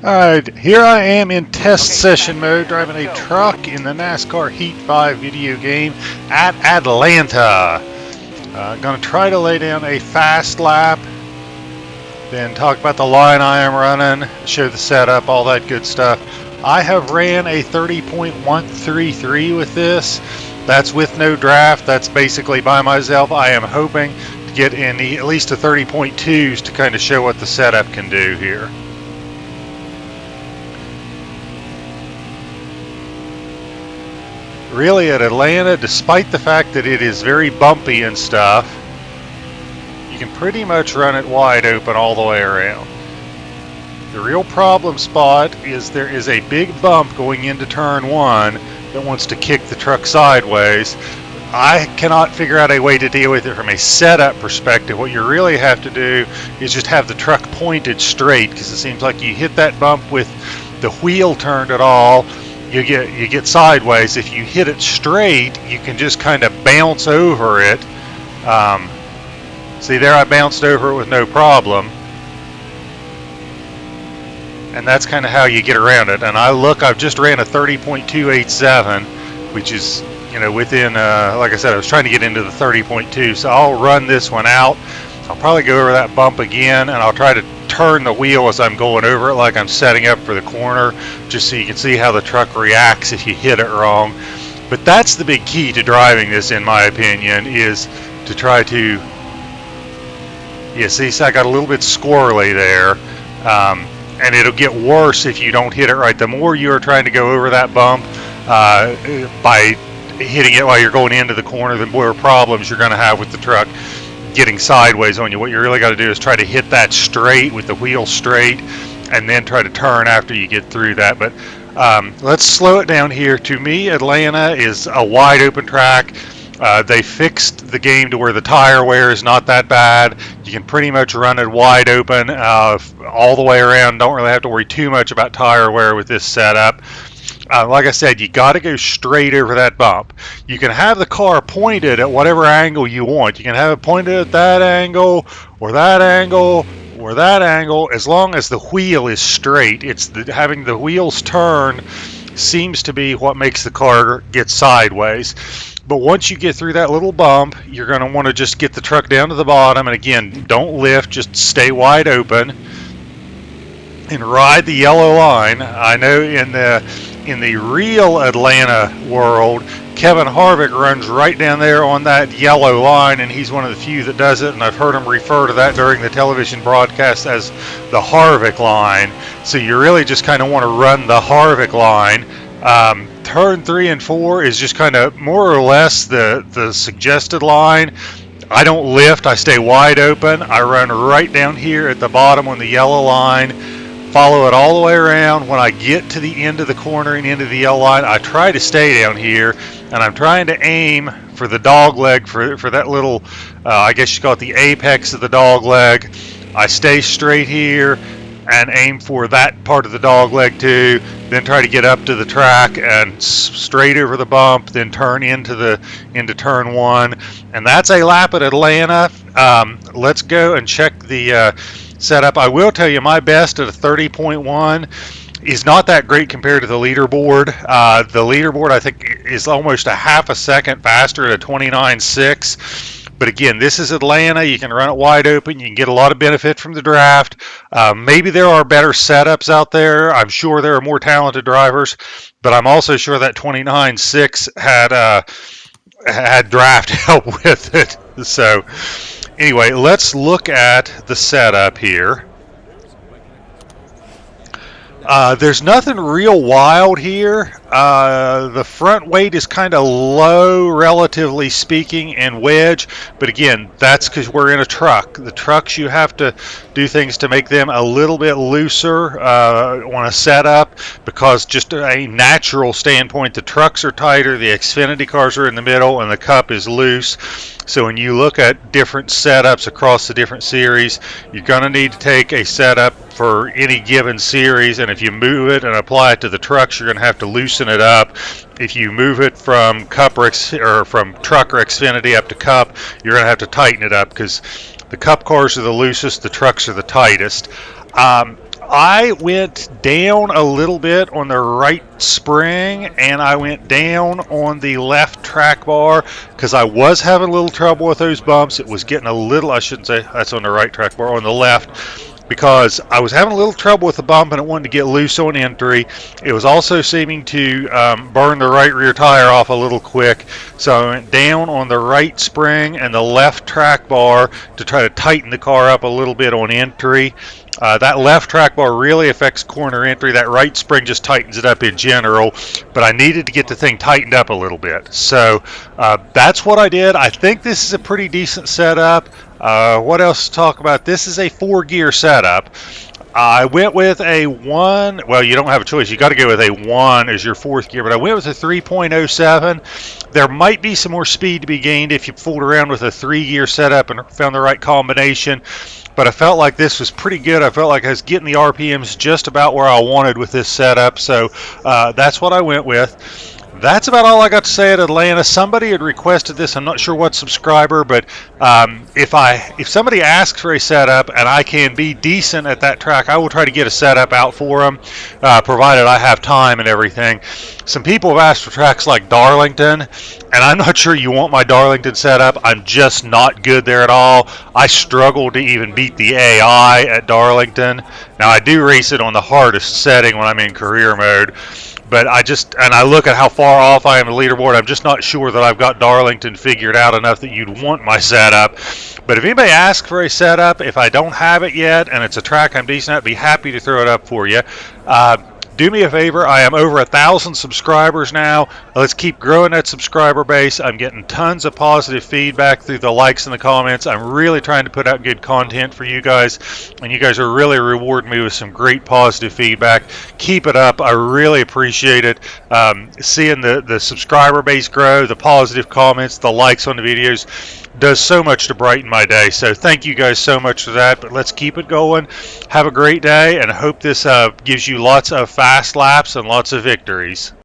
Alright, here I am in test session mode driving a truck in the NASCAR Heat 5 video game at Atlanta. Gonna try to lay down a fast lap, then talk about the line I am running, show the setup, all that good stuff. I have ran a 30.133 with this. That's with no draft. That's basically by myself. I am hoping to get in at least a 30.2s to kind of show what the setup can do here. Really, at Atlanta, despite the fact that it is very bumpy and stuff, you can pretty much run it wide open all the way around. The real problem spot is there is a big bump going into turn one that wants to kick the truck sideways. I cannot figure out a way to deal with it from a setup perspective. What you really have to do is just have the truck pointed straight, because it seems like you hit that bump with the wheel turned at all, you get sideways. If you hit it straight, you can just kind of bounce over it. See there, I bounced over it with no problem. And that's kind of how you get around it. And I've just ran a 30.287, which is, within, like I said, I was trying to get into the 30.2, so I'll run this one out. I'll probably go over that bump again, and I'll try to turn the wheel as I'm going over it like I'm setting up for the corner, just so you can see how the truck reacts if you hit it wrong. But that's the big key to driving this, in my opinion, is to try to, see, so I got a little bit squirrely there, and it'll get worse if you don't hit it right. The more you are trying to go over that bump by hitting it while you're going into the corner, the more problems you're going to have with the truck getting sideways on you. What you really got to do is try to hit that straight with the wheel straight, and then try to turn after you get through that. But let's slow it down here. To me, Atlanta is a wide open track. They fixed the game to where the tire wear is not that bad. You can pretty much run it wide open all the way around. Don't really have to worry too much about tire wear with this setup. Like I said, you got to go straight over that bump. You can have the car pointed at whatever angle you want. You can have it pointed at that angle, or that angle, or that angle, as long as the wheel is straight. Having the wheels turn seems to be what makes the car get sideways. But once you get through that little bump, you're going to want to just get the truck down to the bottom, and again, don't lift, just stay wide open and ride the yellow line. I know in the real Atlanta world, Kevin Harvick runs right down there on that yellow line, and he's one of the few that does it, and I've heard him refer to that during the television broadcast as the Harvick line. So you really just kind of want to run the Harvick line. Turn 3 and 4 is just kind of more or less the suggested line. I don't lift, I stay wide open. I run right down here at the bottom on the yellow line, follow it all the way around. When I get to the end of the corner and into the yellow line, I try to stay down here, and I'm trying to aim for the dog leg, for that little, I guess you call it the apex of the dog leg. I stay straight here and aim for that part of the dog leg too, then try to get up to the track and straight over the bump, then turn into turn one. And that's a lap at Atlanta. Let's go and check the setup. I will tell you, my best at a 30.1 is not that great compared to the leaderboard. The leaderboard, I think, is almost a half a second faster at a 29.6. But again, this is Atlanta. You can run it wide open. You can get a lot of benefit from the draft. Maybe there are better setups out there. I'm sure there are more talented drivers, but I'm also sure that 29.6 had draft help with it. So anyway, let's look at the setup here. There's nothing real wild here. The front weight is kind of low, relatively speaking, and wedge. But again, that's because we're in a truck. The trucks, you have to do things to make them a little bit looser on a setup, because just a natural standpoint, the trucks are tighter, the Xfinity cars are in the middle, and the Cup is loose. So when you look at different setups across the different series, you're going to need to take a setup for any given series, and if you move it and apply it to the trucks, you're going to have to loosen it up. If you move it from Cup or from Truck or Xfinity up to Cup, you're going to have to tighten it up, because the Cup cars are the loosest, the trucks are the tightest. I went down a little bit on the right spring, and I went down on the left track bar because I was having a little trouble with those bumps. It was getting a little, I shouldn't say that's on the right track bar, on the left, because I was having a little trouble with the bump and it wanted to get loose on entry. It was also seeming to burn the right rear tire off a little quick. So I went down on the right spring and the left track bar to try to tighten the car up a little bit on entry. That left track bar really affects corner entry. That right spring just tightens it up in general, but I needed to get the thing tightened up a little bit. So that's what I did. I think this is a pretty decent setup. What else to talk about? This is a 4-gear setup. I went with a 1. Well, you don't have a choice. You got to go with a 1 as your 4th gear, but I went with a 3.07. There might be some more speed to be gained if you fooled around with a 3-gear setup and found the right combination. But I felt like this was pretty good. I felt like I was getting the RPMs just about where I wanted with this setup. So that's what I went with. That's about all I got to say at Atlanta. Somebody had requested this. I'm not sure what subscriber, but if somebody asks for a setup and I can be decent at that track, I will try to get a setup out for them, provided I have time and everything. Some people have asked for tracks like Darlington, and I'm not sure you want my Darlington setup. I'm just not good there at all. I struggle to even beat the AI at Darlington. Now, I do race it on the hardest setting when I'm in career mode. But I look at how far off I am the leaderboard. I'm just not sure that I've got Darlington figured out enough that you'd want my setup. But if anybody asks for a setup, if I don't have it yet and it's a track I'm decent at, I'd be happy to throw it up for you. Do me a favor. I am over 1,000 subscribers now. Let's keep growing that subscriber base. I'm getting tons of positive feedback through the likes and the comments. I'm really trying to put out good content for you guys, and you guys are really rewarding me with some great positive feedback. Keep it up. I really appreciate it. Seeing the subscriber base grow, the positive comments, the likes on the videos does so much to brighten my day. So thank you guys so much for that. But let's keep it going. Have a great day, and I hope this gives you lots of fast laps and lots of victories.